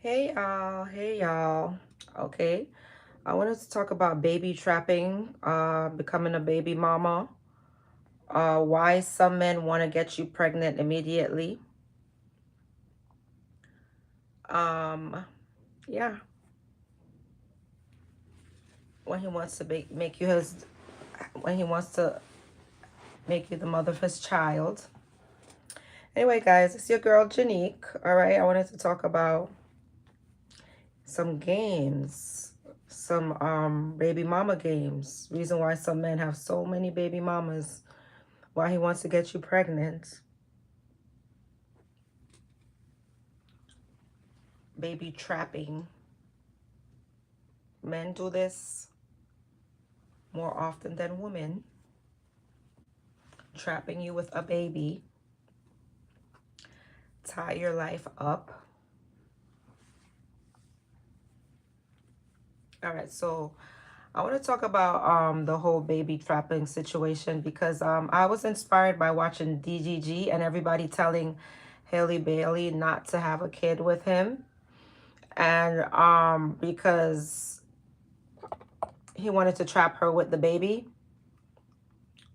Hey y'all. Okay, I wanted to talk about baby trapping, becoming a baby mama, why some men want to get you pregnant immediately. Um, yeah, when he wants to make you his, when he wants to make you the mother of his child. Anyway, guys, it's your girl Janique. All right, I wanted to talk about some games, some baby mama games. Reason why some men have so many baby mamas. Why he wants to get you pregnant. Baby trapping. Men do this more often than women. Trapping you with a baby. Tie your life up. All right, so I want to talk about the whole baby trapping situation because I was inspired by watching DGG and everybody telling Haley Bailey not to have a kid with him. And because he wanted to trap her with the baby,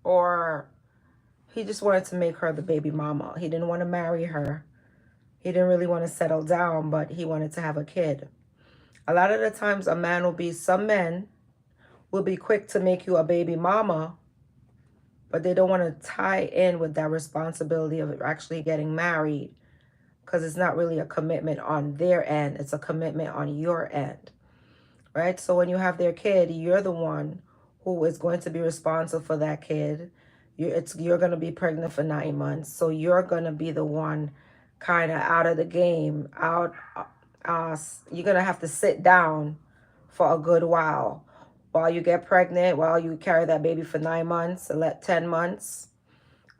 or he just wanted to make her the baby mama. He didn't want to marry her. He didn't really want to settle down, but he wanted to have a kid. A lot of the times some men will be quick to make you a baby mama, but they don't want to tie in with that responsibility of actually getting married because it's not really a commitment on their end. It's a commitment on your end, right? So when you have their kid, you're the one who is going to be responsible for that kid. You're going to be pregnant for 9 months. So you're going to be the one kind of out of the game, you're going to have to sit down for a good while you get pregnant, while you carry that baby for 9 months, 10 months.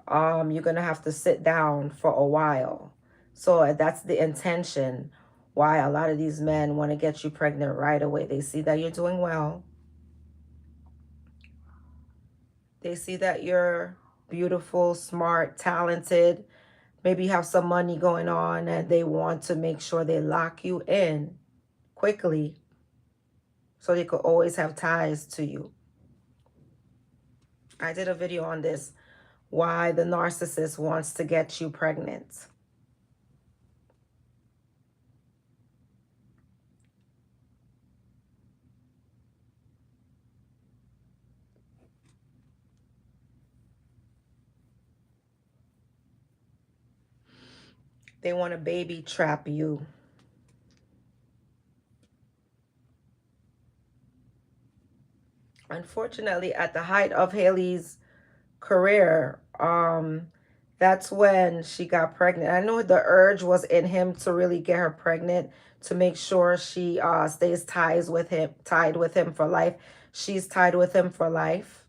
You're going to have to sit down for a while. So that's the intention why a lot of these men want to get you pregnant right away. They see that you're doing well. They see that you're beautiful, smart, talented, maybe have some money going on, and they want to make sure they lock you in quickly so they could always have ties to you. I did a video on this, why the narcissist wants to get you pregnant. They want to baby trap you. Unfortunately, at the height of Haley's career, that's when she got pregnant. I know the urge was in him to really get her pregnant, to make sure she stays tied with him for life. She's tied with him for life.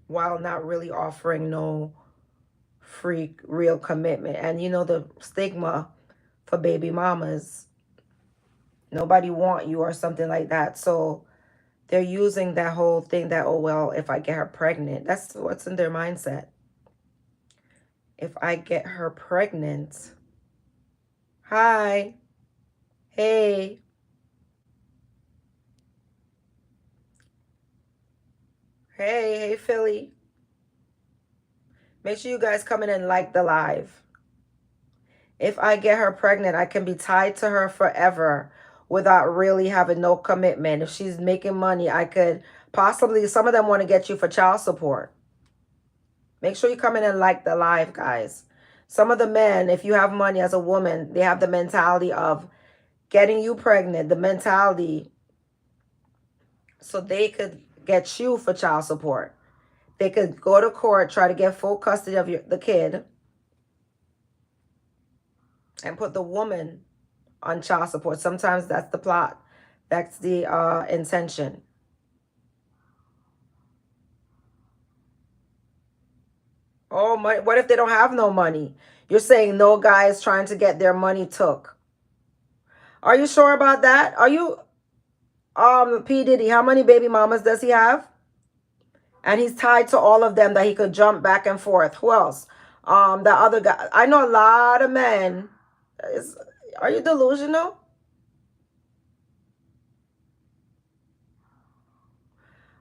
While not really offering no free real commitment. And you know the stigma for baby mamas, nobody want you or something like that. So they're using that whole thing that, oh, well, if I get her pregnant, that's what's in their mindset. If I get her pregnant, hi, hey, hey, Philly. Make sure you guys come in and like the live. If I get her pregnant, I can be tied to her forever without really having no commitment. If she's making money, I could possibly, some of them want to get you for child support. Make sure you come in and like the live, guys. Some of the men, if you have money as a woman, they have the mentality of getting you pregnant, the mentality so they could get you for child support. They could go to court, try to get full custody of the kid, and put the woman on child support. Sometimes that's the plot. That's the intention. Oh, my, what if they don't have no money? You're saying no guy is trying to get their money took. Are you sure about that? Are you, P. Diddy, how many baby mamas does he have? And he's tied to all of them that he could jump back and forth. Who else? That other guy. I know a lot of men. Are you delusional?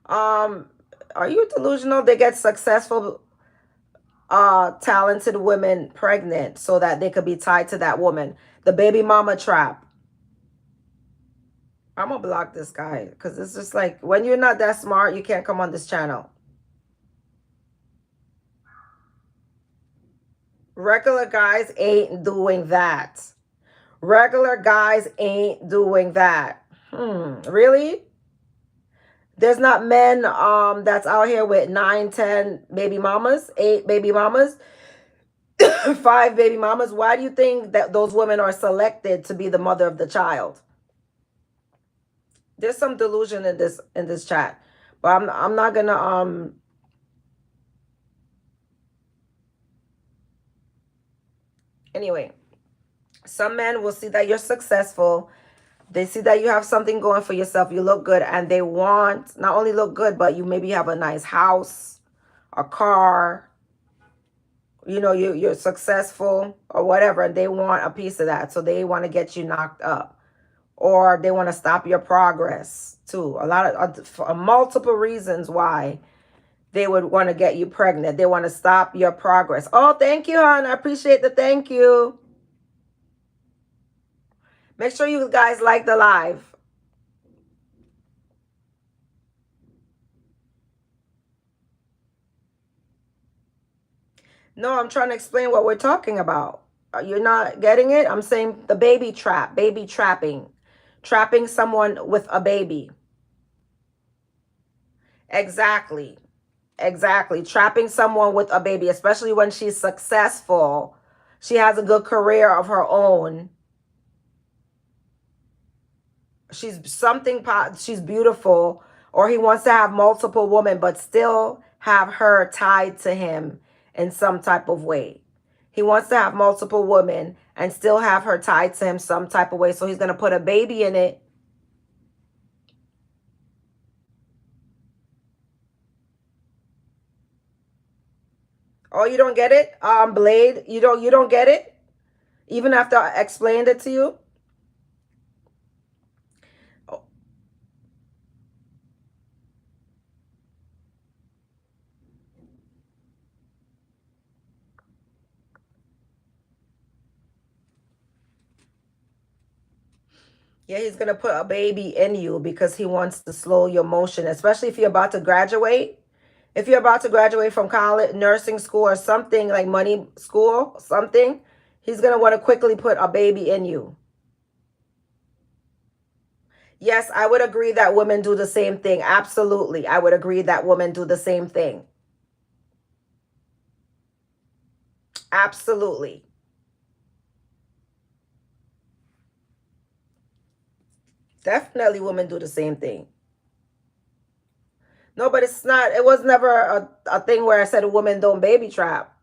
Um, are you delusional? They get successful, talented women pregnant so that they could be tied to that woman. The baby mama trap. I'm gonna block this guy because it's just like when you're not that smart, you can't come on this channel. Regular guys ain't doing that. Regular guys ain't doing that. Really? There's not men that's out here with 9, 10 baby mamas, 8 baby mamas, 5 baby mamas. Why do you think that those women are selected to be the mother of the child? There's some delusion in this chat. But I'm not gonna anyway. Some men will see that you're successful. They see that you have something going for yourself. You look good, and they want not only look good, but you maybe have a nice house, a car. You know, you're successful or whatever, and they want a piece of that. So they want to get you knocked up, or they want to stop your progress too. A lot of multiple reasons why they would want to get you pregnant. They want to stop your progress. Oh, thank you, hon. I appreciate the thank you. Make sure you guys like the live. No, I'm trying to explain what we're talking about. You're not getting it? I'm saying the baby trap, baby trapping. Trapping someone with a baby. Exactly. Exactly. Trapping someone with a baby, especially when she's successful. She has a good career of her own. She's she's beautiful, or he wants to have multiple women but still have her tied to him in some type of way. He wants to have multiple women and still have her tied to him some type of way. So he's going to put a baby in it. Oh, you don't get it? Blade, you don't get it? Even after I explained it to you? Yeah, he's going to put a baby in you because he wants to slow your motion, especially if you're about to graduate. If you're about to graduate from college, nursing school, or something like money school, something, he's going to want to quickly put a baby in you. Yes, I would agree that women do the same thing. Absolutely. I would agree that women do the same thing. Absolutely. Definitely women do the same thing. No, but it's not, it was never a thing where I said a woman don't baby trap.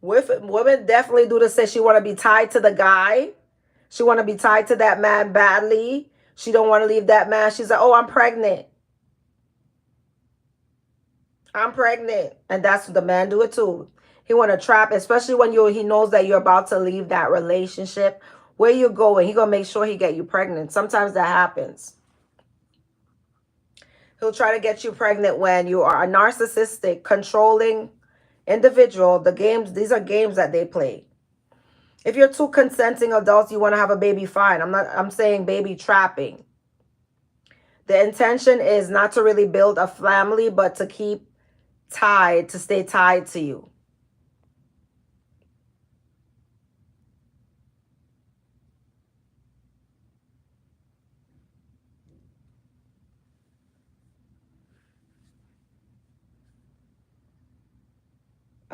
Women definitely do the same. She want to be tied to the guy. She want to be tied to that man badly. She don't want to leave that man. She's like, oh, I'm pregnant. I'm pregnant. And that's what the man do it too. He want to trap, especially when he knows that you're about to leave that relationship. Where you going? He going to make sure he get you pregnant. Sometimes that happens. He'll try to get you pregnant when you are a narcissistic, controlling individual. These are games that they play. If you're two consenting adults, you want to have a baby, fine. I'm saying baby trapping. The intention is not to really build a family, but to keep tied, to stay tied to you.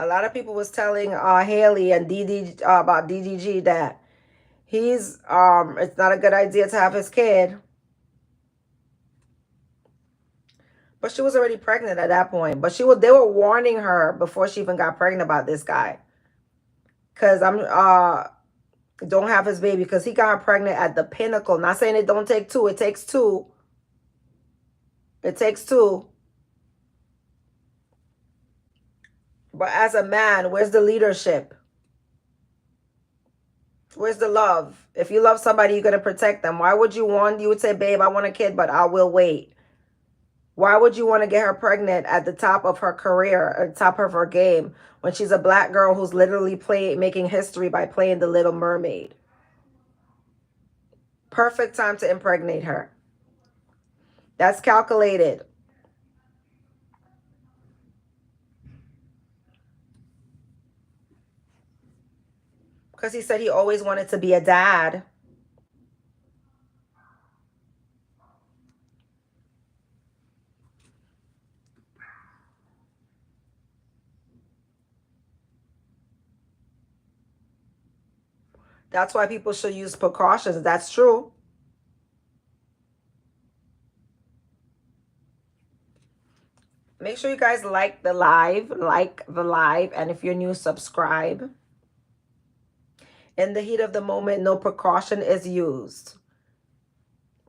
A lot of people was telling Haley and about DDG that it's not a good idea to have his kid. But she was already pregnant at that point. But they were warning her before she even got pregnant about this guy. Cause don't have his baby, because he got her pregnant at the pinnacle. Not saying it don't take two, it takes two. It takes two. But as a man, where's the leadership? Where's the love? If you love somebody, you're going to protect them. Why would you want, you would say, babe, I want a kid, but I will wait. Why would you want to get her pregnant at the top of her career, at the top of her game, when she's a black girl who's literally making history by playing the Little Mermaid? Perfect time to impregnate her. That's calculated. Because he said he always wanted to be a dad. That's why people should use precautions. That's true. Make sure you guys like the live. And if you're new, subscribe. In the heat of the moment, no precaution is used.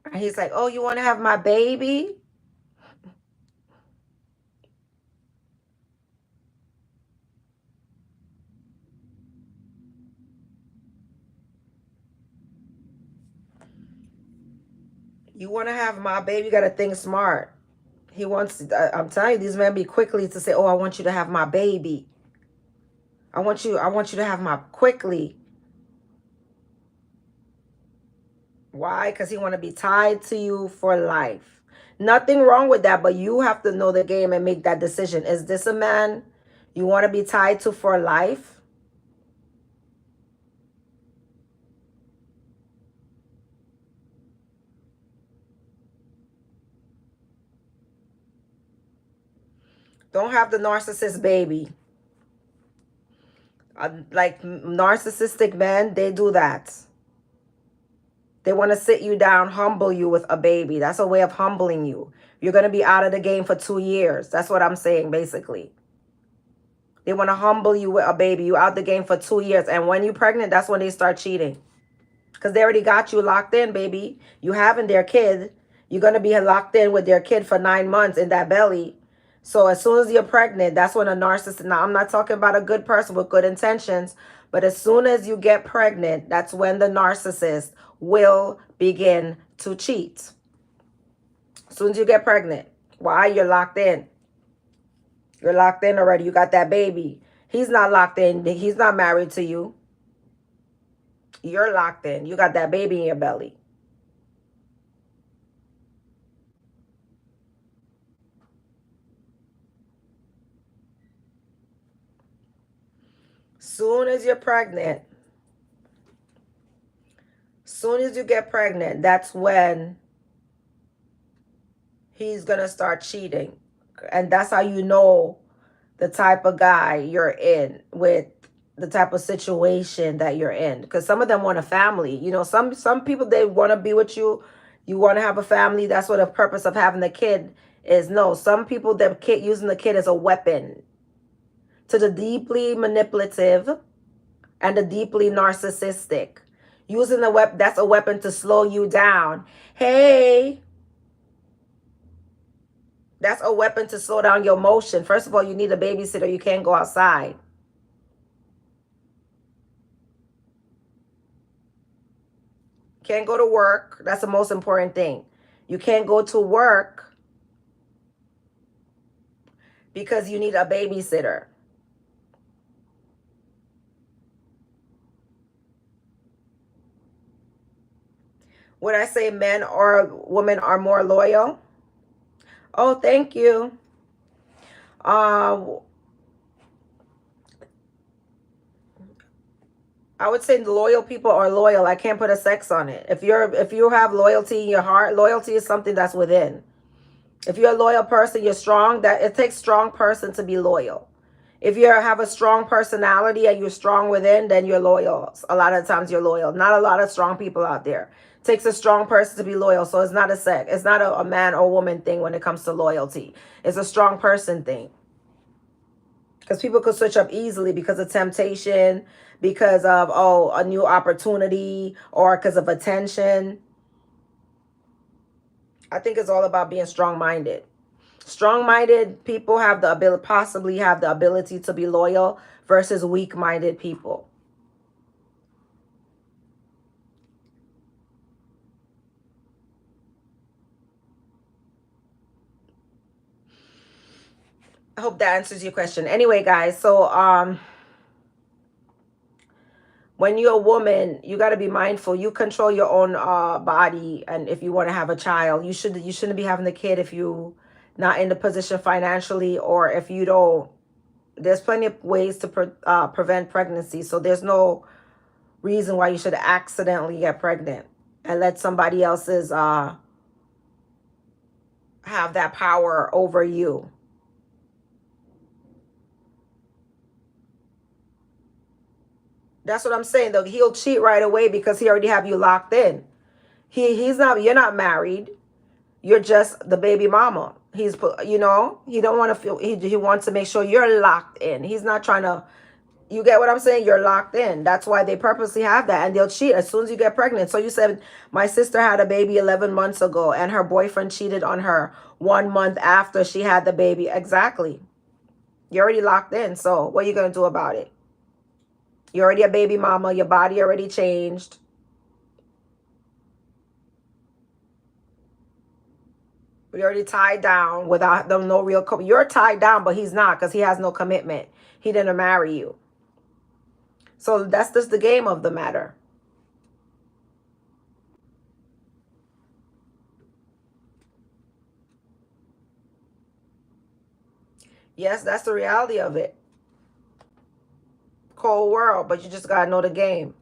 And he's like, oh, you want to have my baby? You want to have my baby? You got to think smart. He wants, I'm telling you, these men be quickly to say, oh, I want you to have my baby. I want you to have my quickly. Why? Because he want to be tied to you for life. Nothing wrong with that, but you have to know the game and make that decision. Is this a man you want to be tied to for life? Don't have the narcissist baby. Like narcissistic men, they do that. They want to sit you down, humble you with a baby. That's a way of humbling you. You're going to be out of the game for 2 years. That's what I'm saying, basically. They want to humble you with a baby. You out the game for 2 years. And when you're pregnant, that's when they start cheating. Because they already got you locked in, baby. You having their kid. You're going to be locked in with their kid for 9 months in that belly. So as soon as you're pregnant, that's when a narcissist, now I'm not talking about a good person with good intentions, but as soon as you get pregnant, that's when the narcissist will begin to cheat. As soon as you get pregnant. Why? You're locked in. You're locked in already. You got that baby. He's not locked in. He's not married to you. You're locked in. You got that baby in your belly. Soon as you're pregnant, soon as you get pregnant, that's when he's going to start cheating. And that's how you know the type of guy you're in, with the type of situation that you're in. Because some of them want a family. You know, some people, they want to be with you. You want to have a family. That's what the purpose of having the kid is. No, some people, they're using the kid as a weapon to the deeply manipulative and the deeply narcissistic. Using the weapon, that's a weapon to slow you down. Hey, that's a weapon to slow down your motion. First of all, you need a babysitter. You can't go outside. Can't go to work. That's the most important thing. You can't go to work because you need a babysitter. Would I say men or women are more loyal? Oh, thank you. I would say loyal people are loyal. I can't put a sex on it. If you have loyalty in your heart, loyalty is something that's within. If you're a loyal person, you're strong. That it takes a strong person to be loyal. If you have a strong personality and you're strong within, then you're loyal. A lot of times you're loyal. Not a lot of strong people out there. It takes a strong person to be loyal. So it's not a sex. It's not a man or woman thing when it comes to loyalty. It's a strong person thing. Because people could switch up easily because of temptation, because of, oh, a new opportunity, or because of attention. I think it's all about being strong-minded. Strong-minded people have the ability, possibly have the ability to be loyal versus weak-minded people. I hope that answers your question. Anyway, guys, so when you're a woman, you got to be mindful. You control your own body, and if you want to have a child, you shouldn't be having the kid if you not in the position financially, or if you don't. There's plenty of ways to prevent pregnancy, so there's no reason why you should accidentally get pregnant and let somebody else's have that power over you. That's what I'm saying, though. He'll cheat right away because he already have you locked in. He's not. You're not married. You're just the baby mama. He's, you know, he don't want to feel. He wants to make sure you're locked in. He's not trying to. You get what I'm saying? You're locked in. That's why they purposely have that, and they'll cheat as soon as you get pregnant. So you said my sister had a baby 11 months ago, and her boyfriend cheated on her 1 month after she had the baby. Exactly. You're already locked in. So what are you gonna do about it? You're already a baby mama. Your body already changed. You're already tied down without them, no real. You're tied down, but he's not because he has no commitment. He didn't marry you. So that's just the game of the matter. Yes, that's the reality of it. Cold world, but you just got to know the game.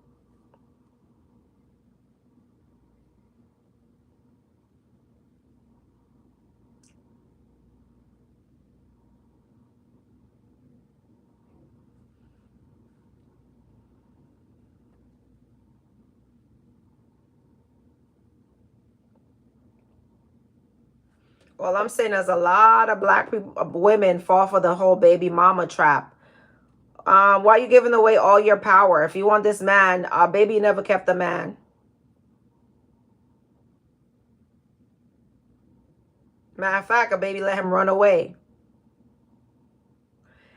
Well, I'm saying there's a lot of black people, women fall for the whole baby mama trap. Why are you giving away all your power? If you want this man, baby never kept a man. Matter of fact, a baby let him run away.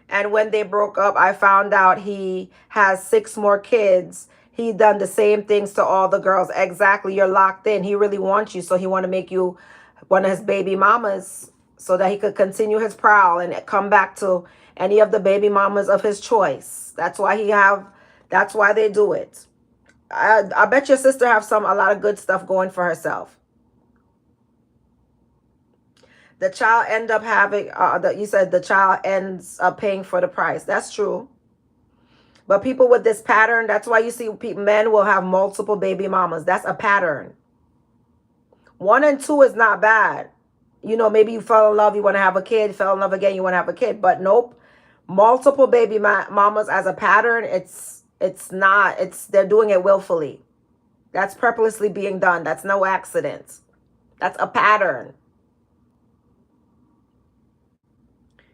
And when they broke up, I found out he has 6 more kids. He done the same things to all the girls. Exactly. You're locked in. He really wants you. So he want to make you one of his baby mamas so that he could continue his prowl and come back to any of the baby mamas of his choice. That's why they do it. I bet your sister have a lot of good stuff going for herself. The child end up having, you said the child ends up paying for the price. That's true. But people with this pattern, that's why you see men will have multiple baby mamas. That's a pattern. 1 and 2 is not bad. You know, maybe you fell in love, you want to have a kid, fell in love again, you want to have a kid. But nope, multiple baby mamas as a pattern, they're doing it willfully. That's purposely being done. That's no accident. That's a pattern.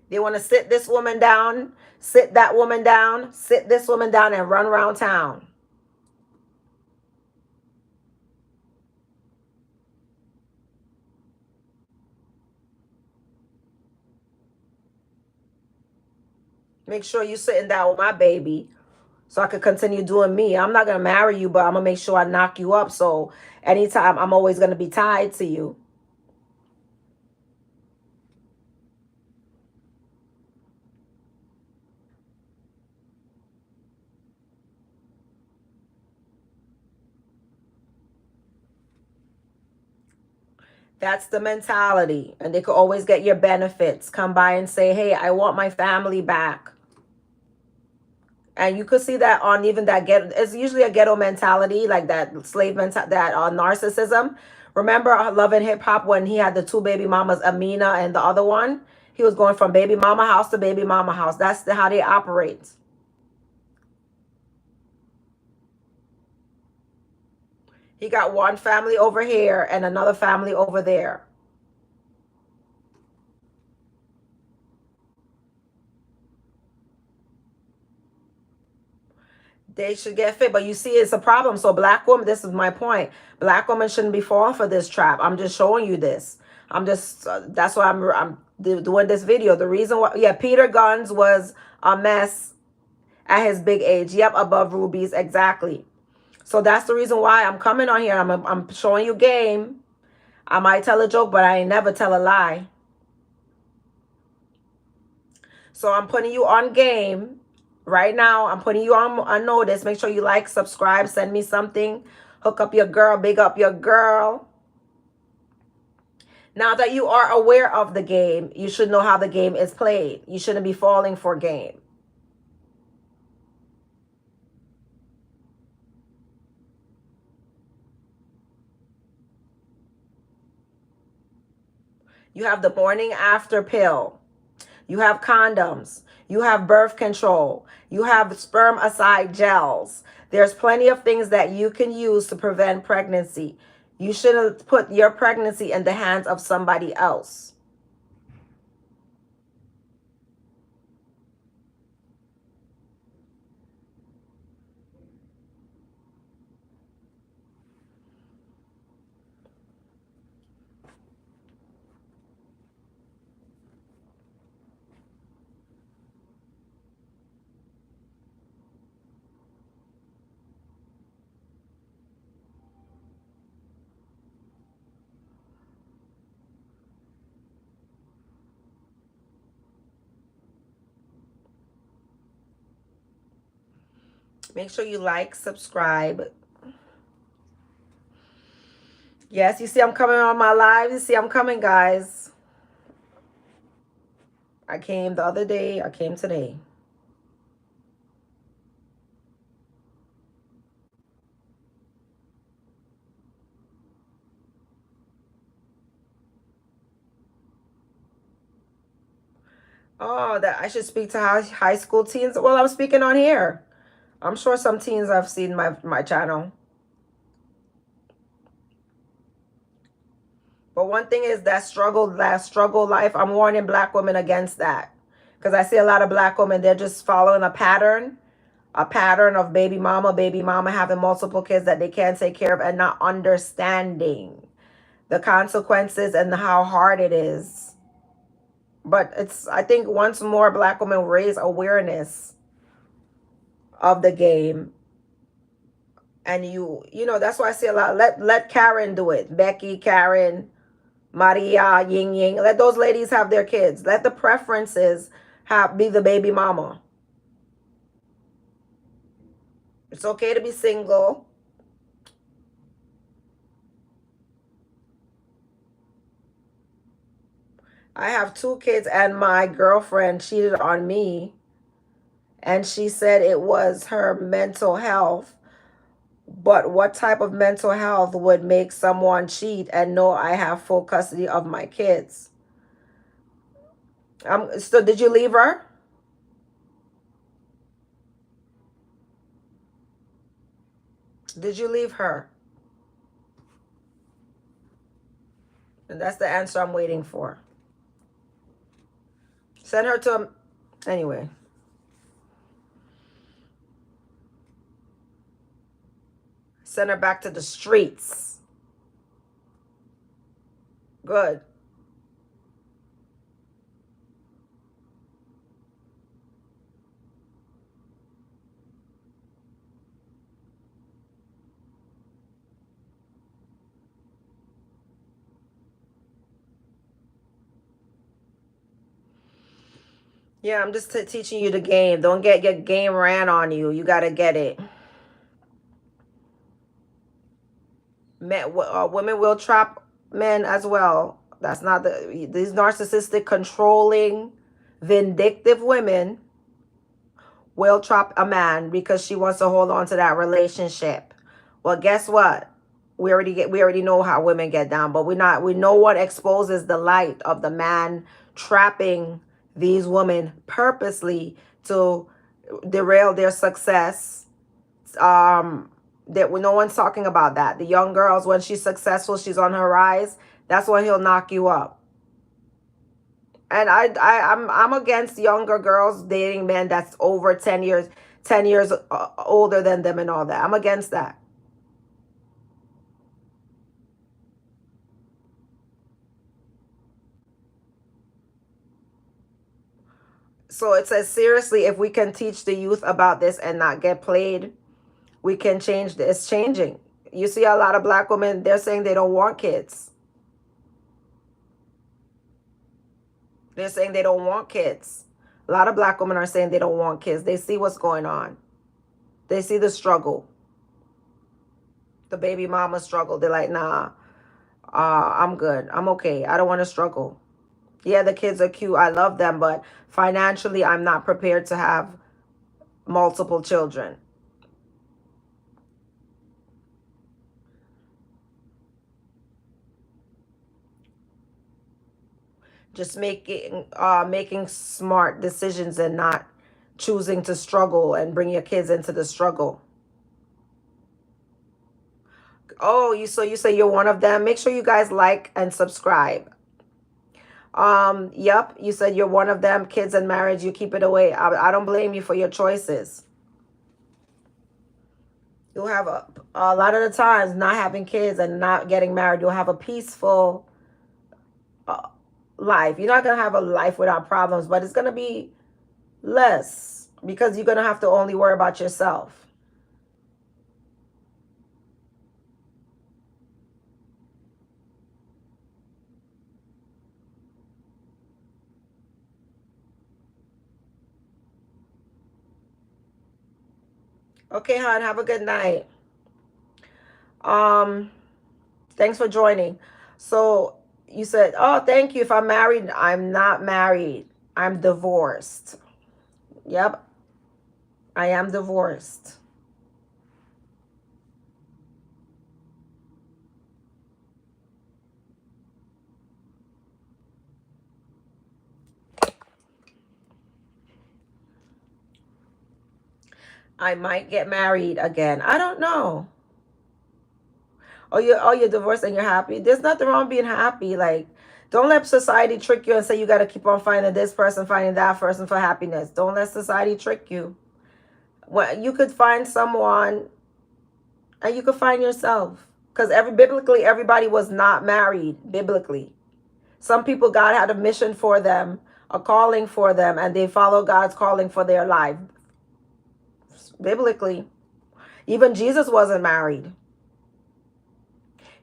They want to sit this woman down, sit that woman down, sit this woman down, and run around town. Make sure you're sitting down with my baby so I could continue doing me. I'm not going to marry you, but I'm going to make sure I knock you up. So anytime, I'm always going to be tied to you. That's the mentality. And they could always get your benefits. Come by and say, hey, I want my family back. And you could see that on even that ghetto. It's usually a ghetto mentality, like that slave mentality, that narcissism. Remember Love and Hip Hop when he had the 2 baby mamas, Amina and the other one? He was going from baby mama house to baby mama house. That's how they operate. He got one family over here and another family over there. They should get fit, but you see, it's a problem. So black women, this is my point. Black women shouldn't be falling for this trap. I'm just showing you this. That's why doing this video. The reason why, yeah, Peter Guns was a mess at his big age. Yep, above rubies, exactly. So that's the reason why I'm coming on here. I'm showing you game. I might tell a joke, but I ain't never tell a lie. So I'm putting you on game right now. I'm putting you on notice. Make sure you like, subscribe, send me something. Hook up your girl, big up your girl. Now that you are aware of the game, you should know how the game is played. You shouldn't be falling for game. You have the morning after pill. You have condoms. You have birth control. You have sperm aside gels. There's plenty of things that you can use to prevent pregnancy. You shouldn't put your pregnancy in the hands of somebody else. Make sure you like, subscribe. Yes, you see I'm coming on my live. You see I'm coming, guys. I came the other day. I came today. Oh, that I should speak to high school teens. Well, I'm speaking on here. I'm sure some teens have seen my channel. But one thing is that struggle life, I'm warning black women against that. Because I see a lot of black women, they're just following a pattern of baby mama having multiple kids that they can't take care of and not understanding the consequences and how hard it is. But I think once more black women raise awareness of the game. And you know, that's why I see a lot. Let Karen do it. Becky, Karen, Maria, Ying Ying. Let those ladies have their kids. Let the preferences be the baby mama. It's okay to be single. I have 2 kids and my girlfriend cheated on me. And she said it was her mental health. But what type of mental health would make someone cheat and know I have full custody of my kids? So did you leave her? Did you leave her? And that's the answer I'm waiting for. Send her to... Anyway. Send her back to the streets. Good. Yeah, I'm just teaching you the game. Don't get your game ran on you. You got to get it. Women will trap men as well. That's not these narcissistic, controlling, vindictive women will trap a man because she wants to hold on to that relationship. Well, guess what? We already know how women get down, but no one exposes the light of the man trapping these women purposely to derail their success. That no one's talking about that. The young girls, when she's successful, she's on her rise, that's when he'll knock you up. And I'm against younger girls dating men that's over 10 years older than them and all that. I'm against that. So it says, seriously, if we can teach the youth about this and not get played, we can change this. It's changing. You see a lot of black women, they're saying they don't want kids. They're saying they don't want kids. A lot of black women are saying they don't want kids. They see what's going on. They see the struggle. The baby mama struggle. They're like, nah, I'm good. I'm okay. I don't want to struggle. Yeah, the kids are cute. I love them. But financially, I'm not prepared to have multiple children. Just making smart decisions and not choosing to struggle and bring your kids into the struggle. Oh, so you say you're one of them. Make sure you guys like and subscribe. Yep, you said you're one of them. Kids and marriage, you keep it away. I don't blame you for your choices. You'll have a lot of the times not having kids and not getting married, you'll have a peaceful life. You're not going to have a life without problems, but it's going to be less because you're going to have to only worry about yourself. Okay, hon, have a good night. Thanks for joining. So you said, oh, thank you. If I'm married, I'm not married. I'm divorced. Yep, I am divorced. I might get married again. I don't know. You're divorced and you're happy. There's nothing wrong being happy. Like, don't let society trick you and say you got to keep on finding this person, finding that person for happiness. Don't let society trick you. Well, you could find someone and you could find yourself. Because biblically, everybody was not married. Biblically, some people, God had a mission for them, a calling for them, and they follow God's calling for their life. Biblically, even Jesus wasn't married.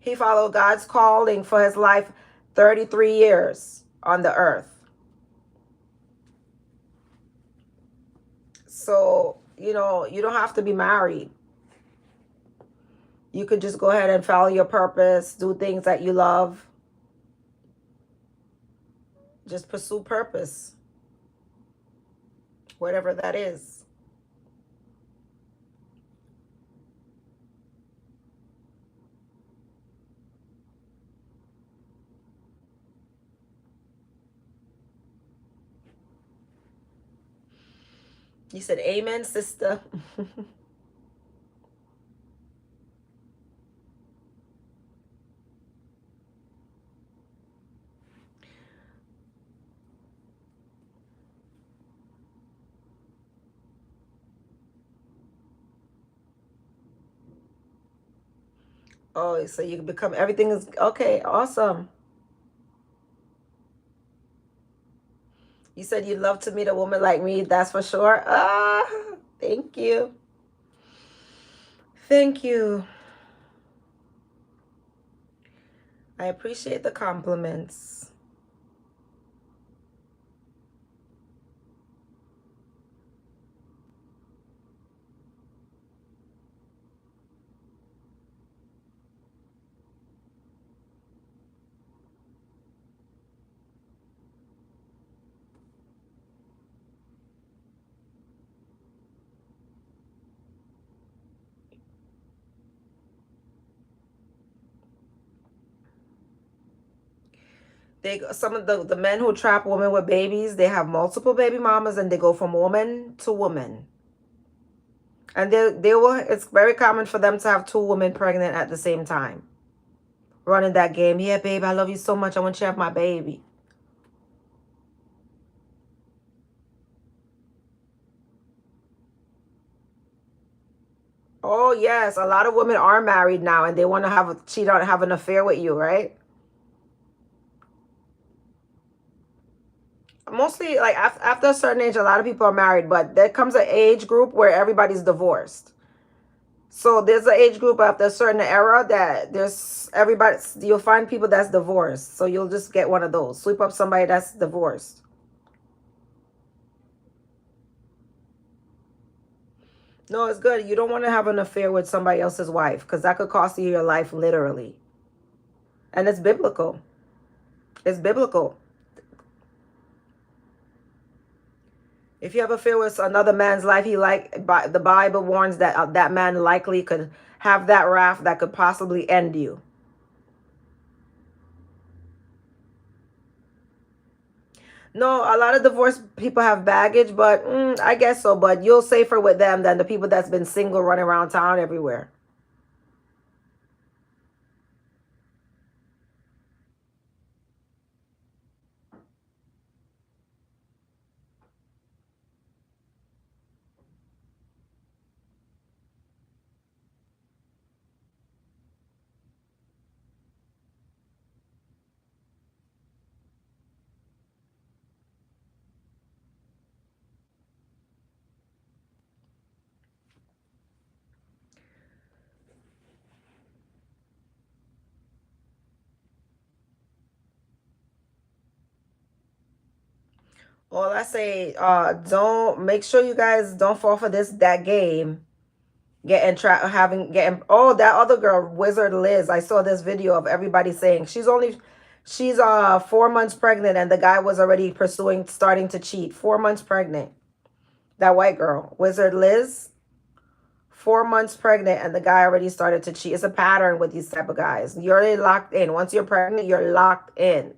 He followed God's calling for his life 33 years on the earth. So, you don't have to be married. You could just go ahead and follow your purpose, do things that you love. Just pursue purpose, whatever that is. You said amen, sister. Oh, so you can become, everything is okay. Awesome. You said you'd love to meet a woman like me. That's for sure. Thank you. Thank you. I appreciate the compliments. Some of the men who trap women with babies, they have multiple baby mamas and they go from woman to woman. And it's very common for them to have two women pregnant at the same time. Running that game. Yeah, babe, I love you so much. I want you to have my baby. Oh, yes. A lot of women are married now and they want to have an affair with you, right? mostly like after a certain age, a lot of people are married, but there comes an age group where everybody's divorced. So there's an age group after a certain era that there's everybody, you'll find people that's divorced. So you'll just get one of those. Sweep up somebody that's divorced. No, it's good. You don't want to have an affair with somebody else's wife because that could cost you your life literally. And it's biblical. It's biblical. If you have an affair with another man's life, the Bible warns that that man likely could have that wrath that could possibly end you. No, a lot of divorced people have baggage, but I guess so. But you're safer with them than the people that's been single running around town everywhere. All I say, don't make sure you guys don't fall for that game. Oh, that other girl, Wizard Liz. I saw this video of everybody saying she's 4 months pregnant and the guy was already starting to cheat. 4 months pregnant. That white girl, Wizard Liz, 4 months pregnant and the guy already started to cheat. It's a pattern with these type of guys. You're already locked in. Once you're pregnant, you're locked in.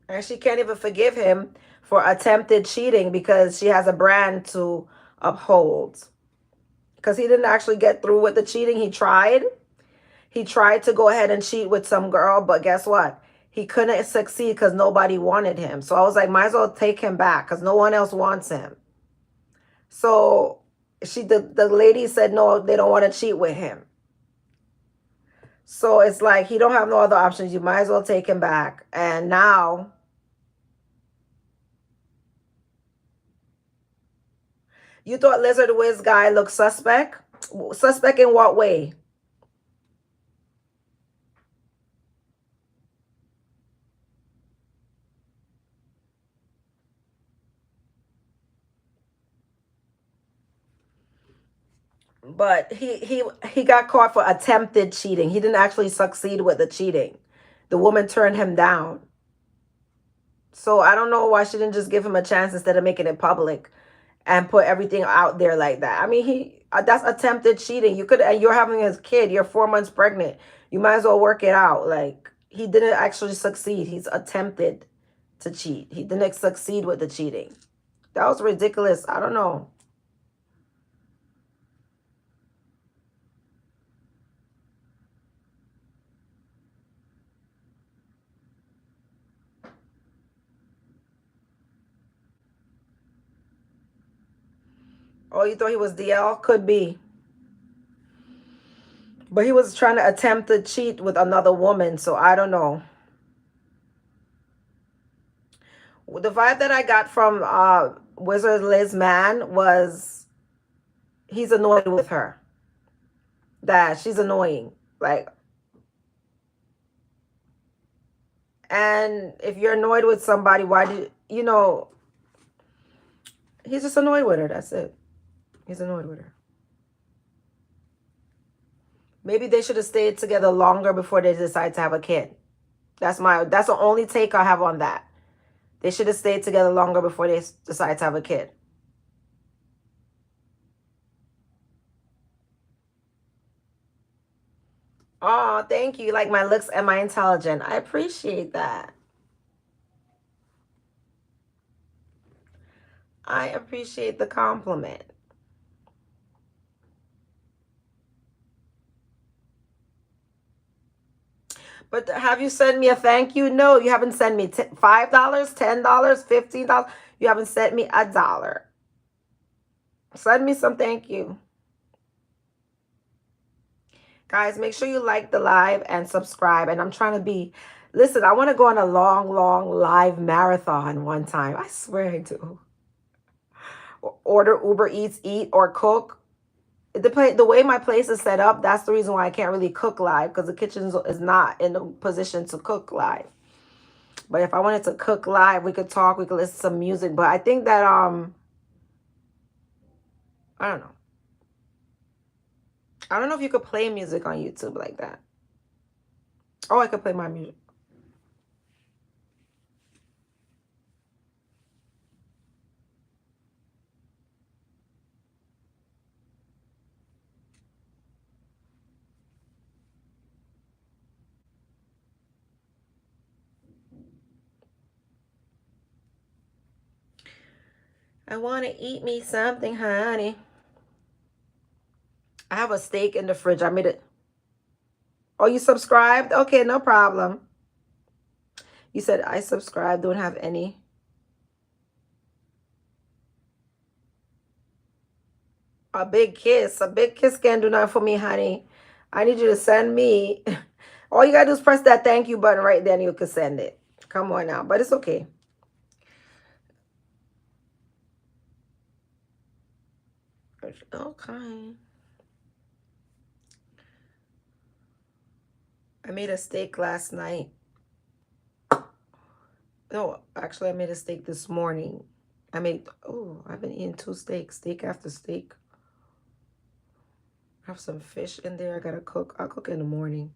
And she can't even forgive him for attempted cheating because she has a brand to uphold. Because he didn't actually get through with the cheating. He tried. He tried to go ahead and cheat with some girl, but guess what? He couldn't succeed because nobody wanted him. So I was like, might as well take him back because no one else wants him. So the lady said, no, they don't want to cheat with him. So it's like he don't have no other options. You might as well take him back. And now, you thought Lizard Wiz guy looked suspect? Suspect in what way? But he got caught for attempted cheating. He didn't actually succeed with the cheating. The woman turned him down. So I don't know why she didn't just give him a chance instead of making it public and put everything out there like that. I mean, that's attempted cheating. And you're having his kid. You're 4 months pregnant. You might as well work it out. Like, he didn't actually succeed. He's attempted to cheat. He didn't succeed with the cheating. That was ridiculous. I don't know. Oh, you thought he was DL? Could be. But he was trying to attempt to cheat with another woman, so I don't know. The vibe that I got from Wizard Liz man was he's annoyed with her. That she's annoying. Like, and if you're annoyed with somebody, why did he's just annoyed with her. That's it. He's annoyed with her. Maybe they should have stayed together longer before they decide to have a kid. That's the only take I have on that. They should have stayed together longer before they decide to have a kid. Oh, thank you. Like my looks and my intelligence. I appreciate that. I appreciate the compliment. But have you sent me a thank you? No, you haven't sent me $5, $10, $15. You haven't sent me $1. Send me some thank you. Guys, make sure you like the live and subscribe. And I'm trying to be, listen, I want to go on a long, long live marathon one time. I swear I do. Order Uber Eats, eat, or cook. The way my place is set up, that's the reason why I can't really cook live, because the kitchen is not in a position to cook live. But if I wanted to cook live, we could talk, we could listen to some music. But I think that I don't know. I don't know if you could play music on YouTube like that. Oh, I could play my music. I want to eat me something, honey. I have a steak in the fridge. I made it. Oh, you subscribed? Okay, no problem. You said I subscribed. Don't have any. A big kiss. A big kiss can do nothing for me, honey. I need you to send me. All you got to do is press that thank you button right there and you can send it. Come on now. But it's okay. Okay. I made a steak last night. No, actually, I made a steak this morning. I've been eating 2 steaks, steak after steak. I have some fish in there. I gotta cook. I'll cook in the morning.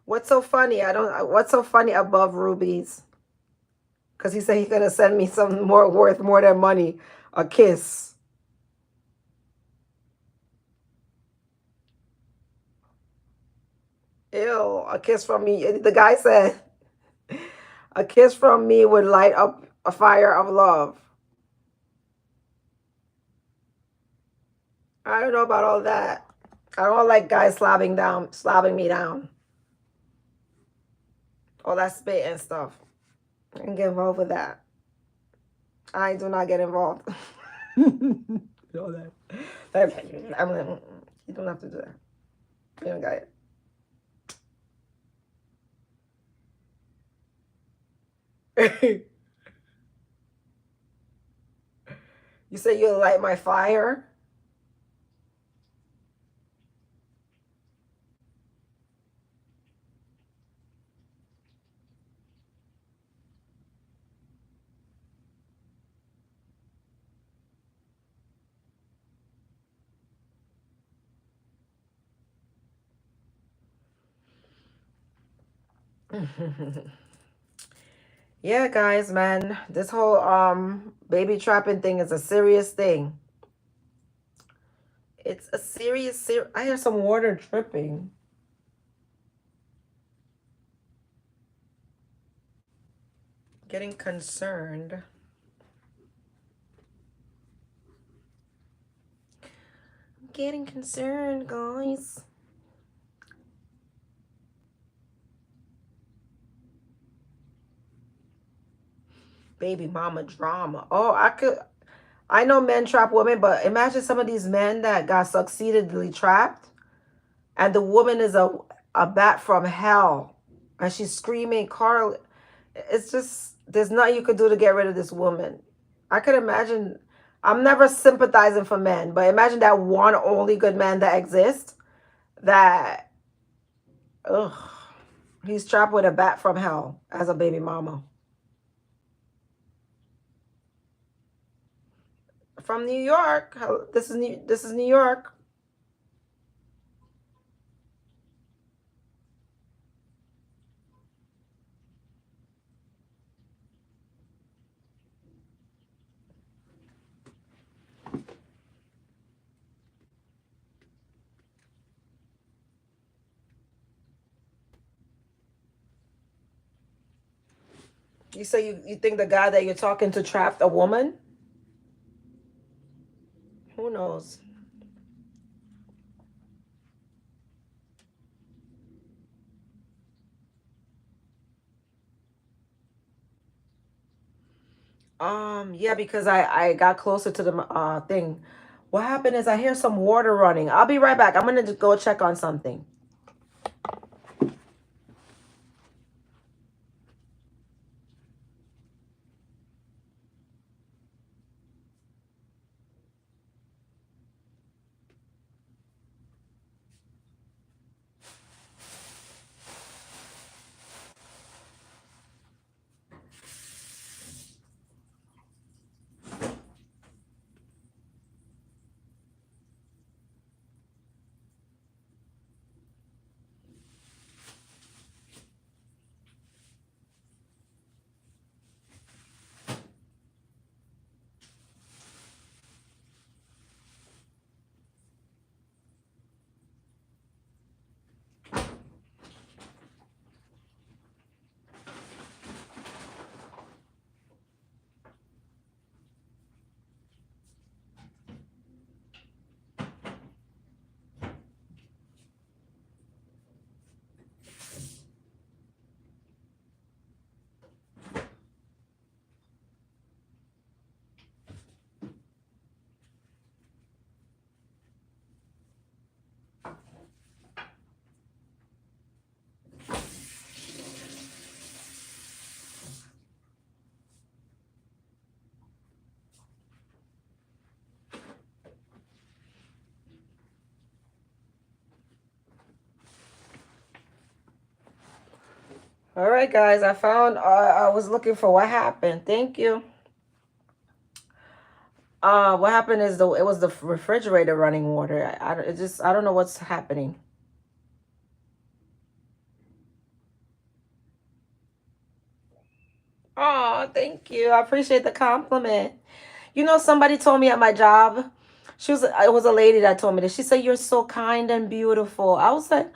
What's so funny? What's so funny above Ruby's? Because he said he's gonna send me some more worth more than money. A kiss. Ew, a kiss from me. The guy said, a kiss from me would light up a fire of love. I don't know about all that. I don't like guys slapping me down. All that spit and stuff. I can get involved with that. I do not get involved. All that. I'm like, you don't have to do that. You don't got it. You say you'll light my fire? Yeah, guys, man. This whole baby trapping thing is a serious thing. It's a serious I hear some water dripping. Getting concerned. I'm getting concerned, guys. Baby mama drama. Oh, I know men trap women, but imagine some of these men that got succeededly trapped, and the woman is a bat from hell, and she's screaming, Carl. It's just, there's nothing you could do to get rid of this woman. I could imagine. I'm never sympathizing for men, but imagine that one only good man that exists. That, ugh, he's trapped with a bat from hell as a baby mama. From New York. This is New York. You say you think the guy that you're talking to trapped a woman? Who knows? Yeah, because I got closer to the thing. What happened is I hear some water running. I'll be right back. I'm going to go check on something. All right, guys. I found, I was looking for what happened. Thank you. What happened is it was the refrigerator running water. I don't know what's happening. Oh, thank you. I appreciate the compliment. You know, somebody told me at my job, it was a lady that told me this. She said, "You're so kind and beautiful." I was like,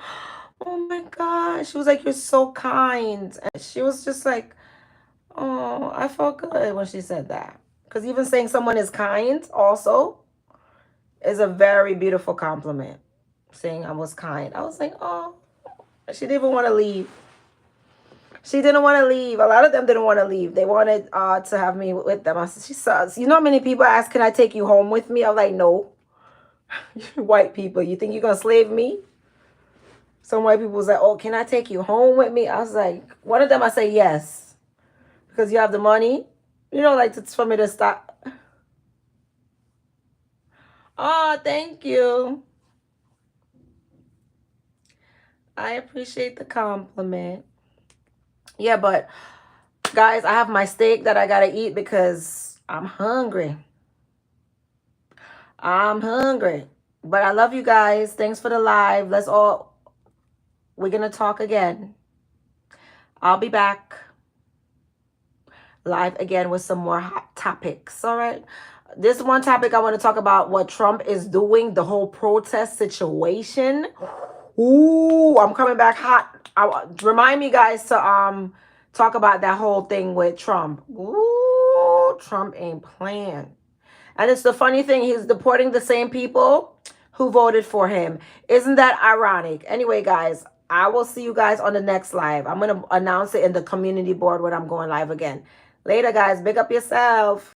"Oh my God." She was like, "You're so kind." And she was just like, "Oh," I felt good when she said that. Because even saying someone is kind also is a very beautiful compliment. Saying I was kind. I was like, "Oh." She didn't even want to leave. She didn't want to leave. A lot of them didn't want to leave. They wanted to have me with them. I said, "She sucks." You know how many people ask, "Can I take you home with me?" I'm like, "No." White people, you think you're going to slave me? Some white people was like, "Oh, can I take you home with me?" I was like, one of them, I say yes. Because you have the money. You know, like, it's for me to stop. Oh, thank you. I appreciate the compliment. Yeah, but guys, I have my steak that I got to eat because I'm hungry. I'm hungry. But I love you guys. Thanks for the live. We're going to talk again. I'll be back live again with some more hot topics. All right. This one topic I want to talk about what Trump is doing, the whole protest situation. Ooh, I'm coming back hot. Remind me, guys, to talk about that whole thing with Trump. Ooh, Trump ain't playing. And it's the funny thing, he's deporting the same people who voted for him. Isn't that ironic? Anyway, guys, I will see you guys on the next live. I'm going to announce it in the community board when I'm going live again. Later, guys. Big up yourself.